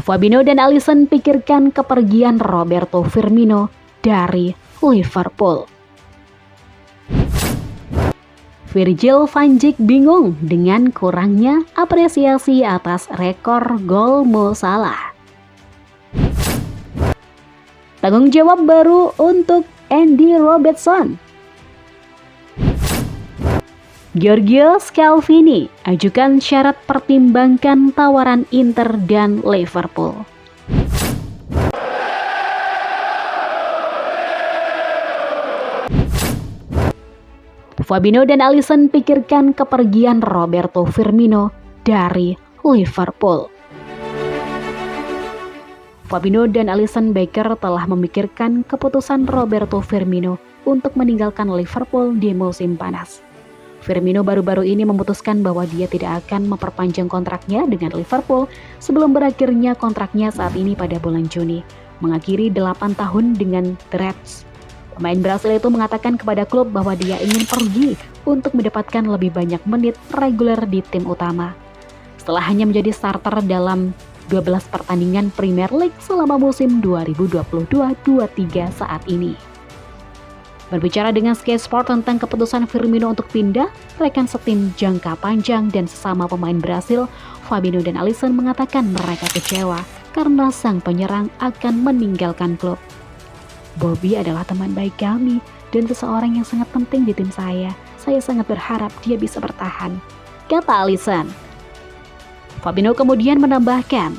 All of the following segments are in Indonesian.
Fabinho dan Alisson pikirkan kepergian Roberto Firmino dari Liverpool. Virgil van Dijk bingung dengan kurangnya apresiasi atas rekor gol Mo Salah. Tanggung jawab baru untuk Andy Robertson. Giorgio Scalvini ajukan syarat pertimbangkan tawaran Inter dan Liverpool. Fabinho dan Alisson pikirkan kepergian Roberto Firmino dari Liverpool. Fabinho dan Alisson Becker telah memikirkan keputusan Roberto Firmino untuk meninggalkan Liverpool di musim panas. Firmino baru-baru ini memutuskan bahwa dia tidak akan memperpanjang kontraknya dengan Liverpool sebelum berakhirnya kontraknya saat ini pada bulan Juni, mengakhiri 8 tahun dengan The Reds. Pemain Brasil itu mengatakan kepada klub bahwa dia ingin pergi untuk mendapatkan lebih banyak menit reguler di tim utama. Setelah hanya menjadi starter dalam 12 pertandingan Premier League selama musim 2022-23 saat ini. Berbicara dengan Sky Sport tentang keputusan Firmino untuk pindah, rekan setim jangka panjang dan sesama pemain Brasil, Fabinho dan Alisson mengatakan mereka kecewa karena sang penyerang akan meninggalkan klub. Bobby adalah teman baik kami dan seseorang yang sangat penting di tim saya. Saya sangat berharap dia bisa bertahan, kata Alisson. Fabinho kemudian menambahkan,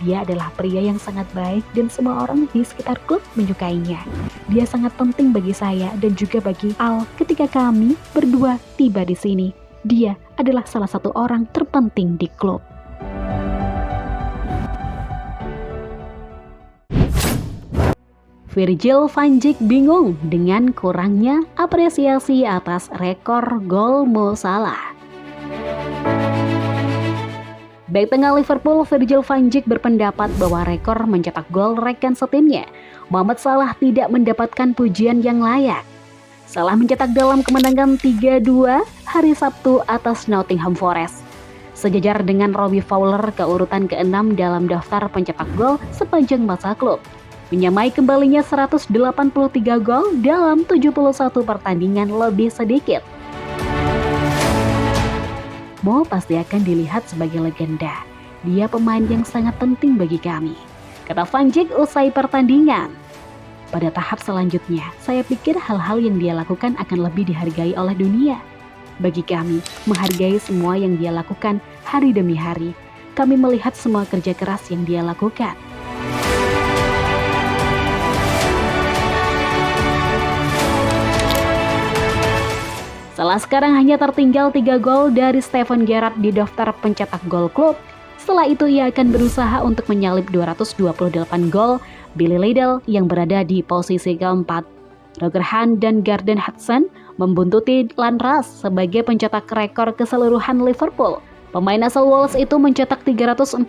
dia adalah pria yang sangat baik dan semua orang di sekitar klub menyukainya. Dia sangat penting bagi saya dan juga bagi Al ketika kami berdua tiba di sini. Dia adalah salah satu orang terpenting di klub. Virgil van Dijk bingung dengan kurangnya apresiasi atas rekor gol Mo Salah. Bek tengah Liverpool Virgil van Dijk berpendapat bahwa rekor mencetak gol rekan setimnya, Mohamed Salah, tidak mendapatkan pujian yang layak. Salah mencetak dalam kemenangan 3-2 hari Sabtu atas Nottingham Forest, sejajar dengan Robbie Fowler ke urutan ke-6 dalam daftar pencetak gol sepanjang masa klub, menyamai kembalinya 183 gol dalam 71 pertandingan lebih sedikit. Mo pasti akan dilihat sebagai legenda. Dia pemain yang sangat penting bagi kami, kata Van Dijk usai pertandingan. Pada tahap selanjutnya, saya pikir hal-hal yang dia lakukan akan lebih dihargai oleh dunia. Bagi kami, menghargai semua yang dia lakukan hari demi hari. Kami melihat semua kerja keras yang dia lakukan. Salah sekarang hanya tertinggal 3 gol dari Steven Gerrard di daftar pencetak gol klub. Setelah itu ia akan berusaha untuk menyalip 228 gol Billy Liddell yang berada di posisi keempat. Roger Hunt dan Gordon Hudson membuntuti Landraz sebagai pencetak rekor keseluruhan Liverpool. Pemain asal Wales itu mencetak 346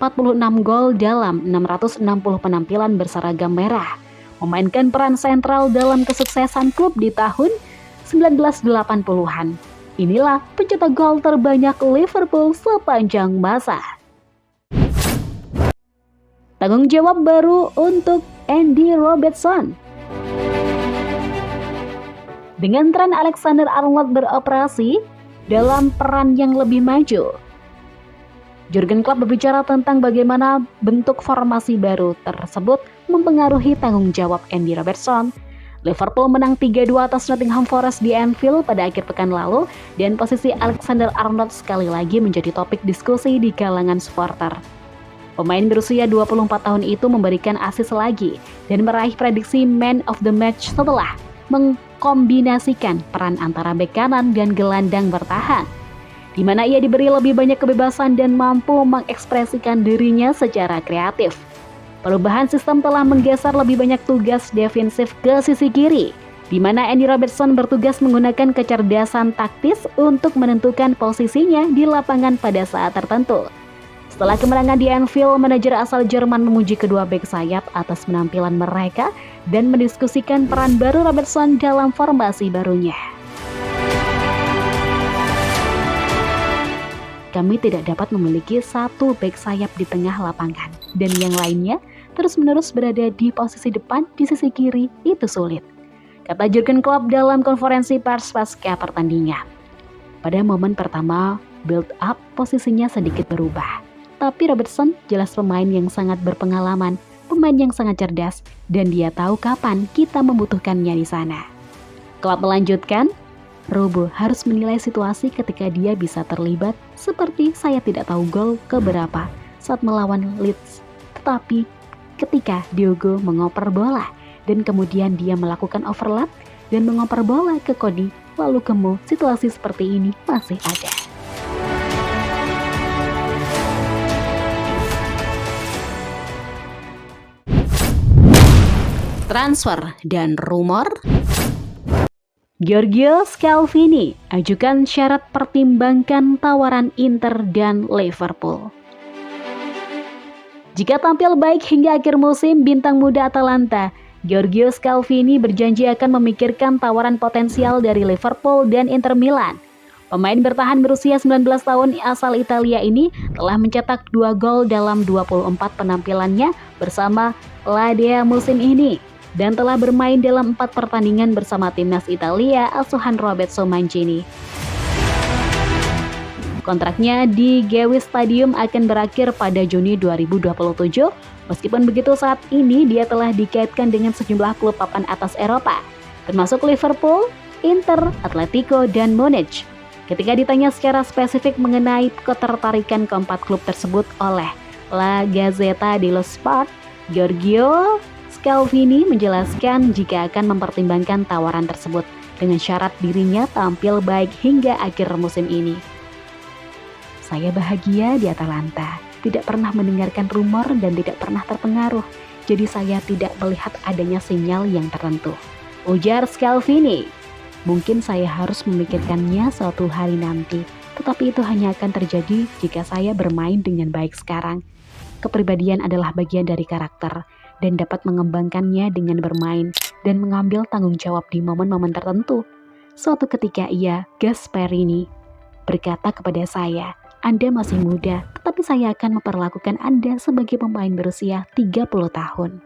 gol dalam 660 penampilan berseragam merah, memainkan peran sentral dalam kesuksesan klub di tahun 1980-an. Inilah pencetak gol terbanyak Liverpool sepanjang masa. Tanggung jawab baru untuk Andy Robertson. Dengan tren Alexander-Arnold beroperasi dalam peran yang lebih maju, Jurgen Klopp berbicara tentang bagaimana bentuk formasi baru tersebut mempengaruhi tanggung jawab Andy Robertson. Liverpool menang 3-2 atas Nottingham Forest di Anfield pada akhir pekan lalu, dan posisi Alexander-Arnold sekali lagi menjadi topik diskusi di kalangan supporter. Pemain berusia 24 tahun itu memberikan asis lagi dan meraih prediksi Man of the Match setelah mengkombinasikan peran antara bek kanan dan gelandang bertahan, di mana ia diberi lebih banyak kebebasan dan mampu mengekspresikan dirinya secara kreatif. Perubahan sistem telah menggeser lebih banyak tugas defensif ke sisi kiri, di mana Andy Robertson bertugas menggunakan kecerdasan taktis untuk menentukan posisinya di lapangan pada saat tertentu. Setelah kemenangan di Anfield, manajer asal Jerman memuji kedua bek sayap atas penampilan mereka dan mendiskusikan peran baru Robertson dalam formasi barunya. kami tidak dapat memiliki satu bek sayap di tengah lapangan, dan yang lainnya terus-menerus berada di posisi depan di sisi kiri itu sulit, kata Jurgen Klopp dalam konferensi pers pasca pertandingan. Pada momen pertama, build up posisinya sedikit berubah, tapi Robertson jelas pemain yang sangat berpengalaman, pemain yang sangat cerdas, dan dia tahu kapan kita membutuhkannya di sana. Klopp melanjutkan, Robo harus menilai situasi ketika dia bisa terlibat, seperti saya tidak tahu gol keberapa saat melawan Leeds. Tetapi ketika Diogo mengoper bola dan kemudian dia melakukan overlap dan mengoper bola ke Cody, lalu kemu, situasi seperti ini masih ada. Transfer dan rumor. Giorgio Scalvini ajukan syarat pertimbangkan tawaran Inter dan Liverpool. Jika tampil baik hingga akhir musim, bintang muda Atalanta, Giorgio Scalvini berjanji akan memikirkan tawaran potensial dari Liverpool dan Inter Milan. Pemain bertahan berusia 19 tahun asal Italia ini telah mencetak 2 gol dalam 24 penampilannya bersama Ladea musim ini, dan telah bermain dalam 4 pertandingan bersama timnas Italia asuhan Roberto Mancini. Kontraknya di Gewiss Stadium akan berakhir pada Juni 2027. Meskipun begitu, saat ini dia telah dikaitkan dengan sejumlah klub papan atas Eropa, termasuk Liverpool, Inter, Atletico, dan Munich. Ketika ditanya secara spesifik mengenai ketertarikan keempat klub tersebut oleh La Gazzetta dello Sport, Giorgio Scalvini menjelaskan jika akan mempertimbangkan tawaran tersebut dengan syarat dirinya tampil baik hingga akhir musim ini. Saya bahagia di Atalanta, tidak pernah mendengarkan rumor dan tidak pernah terpengaruh, jadi saya tidak melihat adanya sinyal yang tertentu, ujar Scalvini. Mungkin saya harus memikirkannya suatu hari nanti, tetapi itu hanya akan terjadi jika saya bermain dengan baik sekarang. Kepribadian adalah bagian dari karakter, dan dapat mengembangkannya dengan bermain dan mengambil tanggung jawab di momen-momen tertentu. Suatu ketika Gasperini berkata kepada saya, Anda masih muda, tetapi saya akan memperlakukan Anda sebagai pemain berusia 30 tahun.